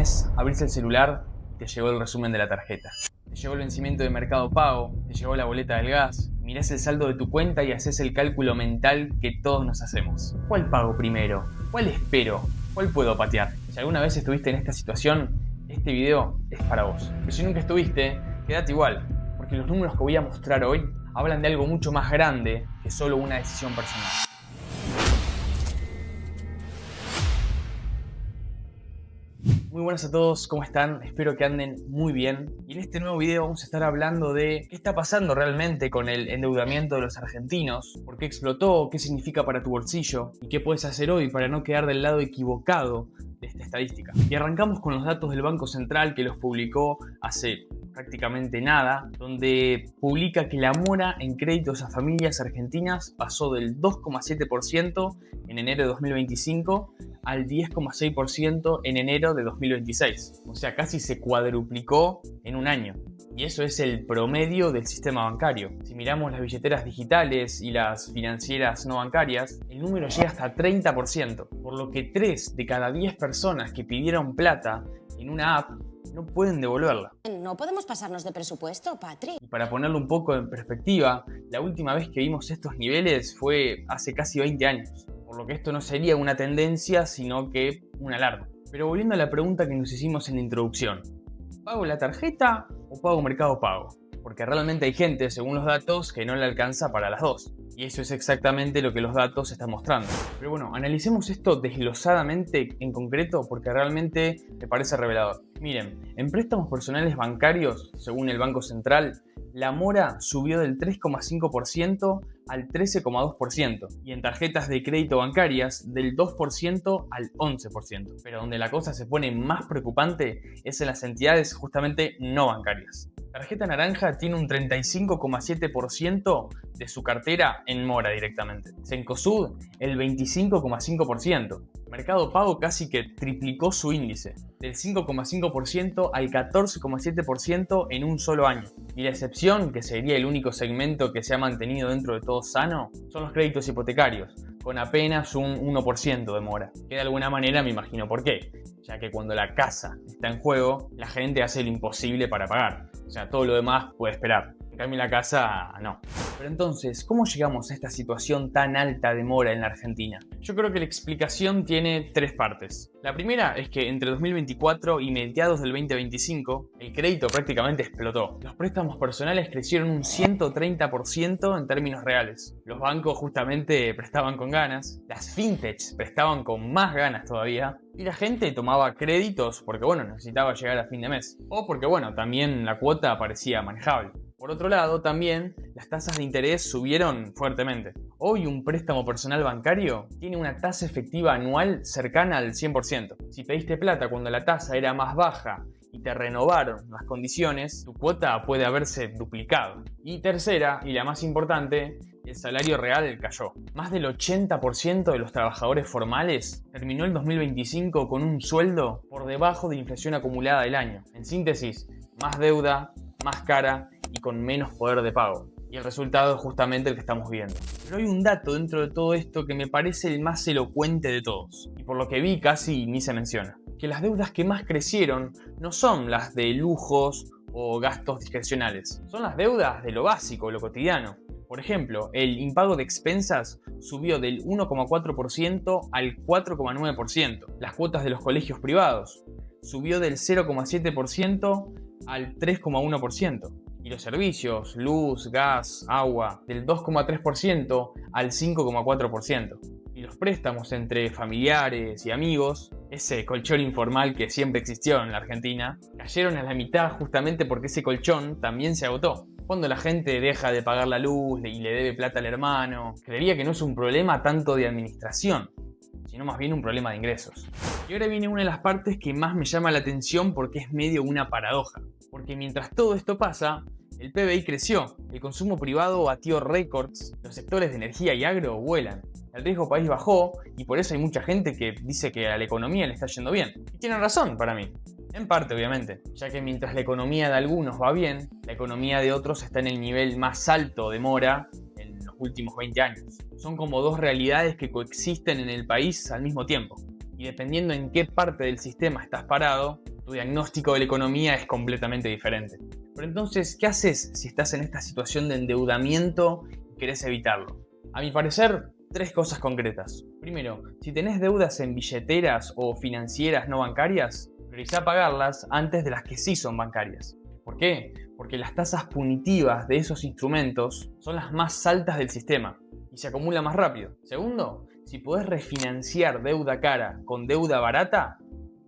mes abrís el celular y te llegó el resumen de la tarjeta. Te llegó el vencimiento de Mercado Pago, te llegó la boleta del gas, mirás el saldo de tu cuenta y haces el cálculo mental que todos nos hacemos. ¿Cuál pago primero? ¿Cuál espero? ¿Cuál puedo patear? Si alguna vez estuviste en esta situación, este video es para vos. Pero si nunca estuviste, quédate igual, porque los números que voy a mostrar hoy hablan de algo mucho más grande que solo una decisión personal. Muy buenas a todos, ¿cómo están? Espero que anden muy bien. Y en este nuevo video vamos a estar hablando de qué está pasando realmente con el endeudamiento de los argentinos, por qué explotó, qué significa para tu bolsillo y qué puedes hacer hoy para no quedar del lado equivocado de esta estadística. Y arrancamos con los datos del Banco Central, que los publicó hace prácticamente nada, donde publica que la mora en créditos a familias argentinas pasó del 2,7% en enero de 2025 al 10,6% en enero de 2026. O sea, casi se cuadruplicó en un año. Y eso es el promedio del sistema bancario. Si miramos las billeteras digitales y las financieras no bancarias, el número llega hasta 30%, por lo que 3 de cada 10 personas que pidieron plata en una app no pueden devolverla. No podemos pasarnos de presupuesto, Patri. Y para ponerlo un poco en perspectiva, la última vez que vimos estos niveles fue hace casi 20 años. Por lo que esto no sería una tendencia, sino que una alarma. Pero volviendo a la pregunta que nos hicimos en la introducción, ¿pago la tarjeta o pago Mercado Pago? Porque realmente hay gente, según los datos, que no le alcanza para las dos. Y eso es exactamente lo que los datos están mostrando. Pero bueno, analicemos esto desglosadamente en concreto porque realmente me parece revelador. Miren, en préstamos personales bancarios, según el Banco Central, la mora subió del 3,5% al 13,2% y en tarjetas de crédito bancarias del 2% al 11%. Pero donde la cosa se pone más preocupante es en las entidades justamente no bancarias. Tarjeta Naranja tiene un 35,7% de su cartera en mora directamente. Cencosud el 25,5%. Mercado Pago casi que triplicó su índice, del 5,5% al 14,7% en un solo año. Y la excepción, que sería el único segmento que se ha mantenido dentro de todo sano, son los créditos hipotecarios, con apenas un 1% de mora. Que de alguna manera me imagino por qué, ya que cuando la casa está en juego, la gente hace lo imposible para pagar. O sea, todo lo demás puede esperar. En cambio, la casa no. Pero entonces, ¿cómo llegamos a esta situación tan alta de mora en la Argentina? Yo creo que la explicación tiene 3 partes. La primera es que entre 2024 y mediados del 2025, el crédito prácticamente explotó. Los préstamos personales crecieron un 130% en términos reales. Los bancos justamente prestaban con ganas, las fintechs prestaban con más ganas todavía, y la gente tomaba créditos porque, necesitaba llegar a fin de mes. O porque, también la cuota parecía manejable. Por otro lado, también las tasas de interés subieron fuertemente. Hoy un préstamo personal bancario tiene una tasa efectiva anual cercana al 100%. Si pediste plata cuando la tasa era más baja y te renovaron las condiciones, tu cuota puede haberse duplicado. Y tercera, y la más importante, el salario real cayó. Más del 80% de los trabajadores formales terminó el 2025 con un sueldo por debajo de la inflación acumulada del año. En síntesis, más deuda, más cara y con menos poder de pago. Y el resultado es justamente el que estamos viendo. Pero hay un dato dentro de todo esto que me parece el más elocuente de todos. Y por lo que vi casi ni se menciona. Que las deudas que más crecieron no son las de lujos o gastos discrecionales. Son las deudas de lo básico, lo cotidiano. Por ejemplo, el impago de expensas subió del 1,4% al 4,9%. Las cuotas de los colegios privados subió del 0,7% al 3,1%. Y los servicios, luz, gas, agua, del 2,3% al 5,4%. Y los préstamos entre familiares y amigos, ese colchón informal que siempre existió en la Argentina, cayeron a la mitad justamente porque ese colchón también se agotó. Cuando la gente deja de pagar la luz y le debe plata al hermano, creería que no es un problema tanto de administración, sino más bien un problema de ingresos. Y ahora viene una de las partes que más me llama la atención porque es medio una paradoja. Porque mientras todo esto pasa, el PBI creció, el consumo privado batió récords, los sectores de energía y agro vuelan, el riesgo país bajó y por eso hay mucha gente que dice que a la economía le está yendo bien. Y tienen razón para mí. En parte, obviamente, ya que mientras la economía de algunos va bien, la economía de otros está en el nivel más alto de mora en los últimos 20 años. Son como dos realidades que coexisten en el país al mismo tiempo. Y dependiendo en qué parte del sistema estás parado, Tu diagnóstico de la economía es completamente diferente. Pero entonces, ¿qué haces si estás en esta situación de endeudamiento y querés evitarlo? A mi parecer, 3 cosas concretas. Primero, si tenés deudas en billeteras o financieras no bancarias, priorizá pagarlas antes de las que sí son bancarias. ¿Por qué? Porque las tasas punitivas de esos instrumentos son las más altas del sistema y se acumula más rápido. Segundo, si podés refinanciar deuda cara con deuda barata,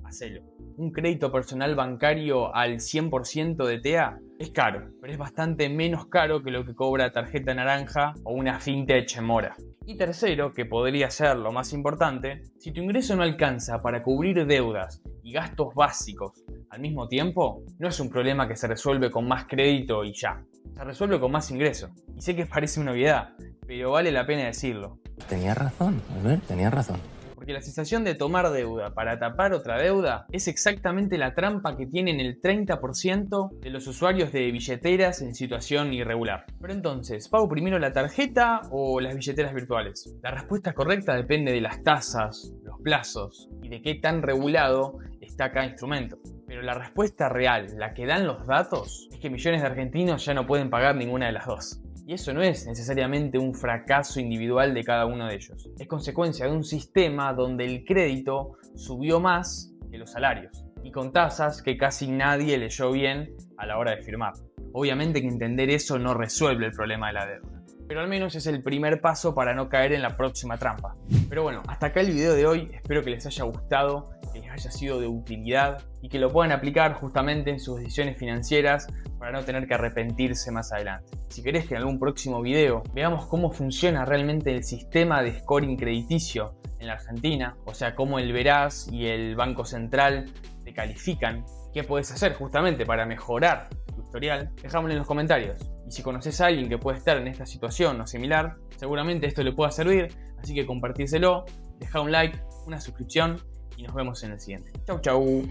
hacelo. Un crédito personal bancario al 100% de TEA es caro, pero es bastante menos caro que lo que cobra tarjeta naranja o una fintech en mora. Y tercero, que podría ser lo más importante, si tu ingreso no alcanza para cubrir deudas y gastos básicos al mismo tiempo, no es un problema que se resuelve con más crédito y ya. Se resuelve con más ingreso. Y sé que parece una obviedad, pero vale la pena decirlo. Tenías razón, Albert, tenías razón. Porque la sensación de tomar deuda para tapar otra deuda es exactamente la trampa que tienen el 30% de los usuarios de billeteras en situación irregular. Pero entonces, ¿pago primero la tarjeta o las billeteras virtuales? La respuesta correcta depende de las tasas, los plazos y de qué tan regulado está cada instrumento. Pero la respuesta real, la que dan los datos, es que millones de argentinos ya no pueden pagar ninguna de las dos. Y eso no es necesariamente un fracaso individual de cada uno de ellos. Es consecuencia de un sistema donde el crédito subió más que los salarios y con tasas que casi nadie leyó bien a la hora de firmar. Obviamente que entender eso no resuelve el problema de la deuda, pero al menos es el primer paso para no caer en la próxima trampa. Pero bueno, hasta acá el video de hoy. Espero que les haya gustado, que les haya sido de utilidad y que lo puedan aplicar justamente en sus decisiones financieras para no tener que arrepentirse más adelante. Si querés que en algún próximo video veamos cómo funciona realmente el sistema de scoring crediticio en la Argentina, o sea, cómo el Veraz y el Banco Central te califican, qué podés hacer justamente para mejorar tu historial, dejámoslo en los comentarios. Y si conoces a alguien que puede estar en esta situación o similar, seguramente esto le pueda servir, así que compartírselo, dejá un like, una suscripción y nos vemos en el siguiente. Chau chau.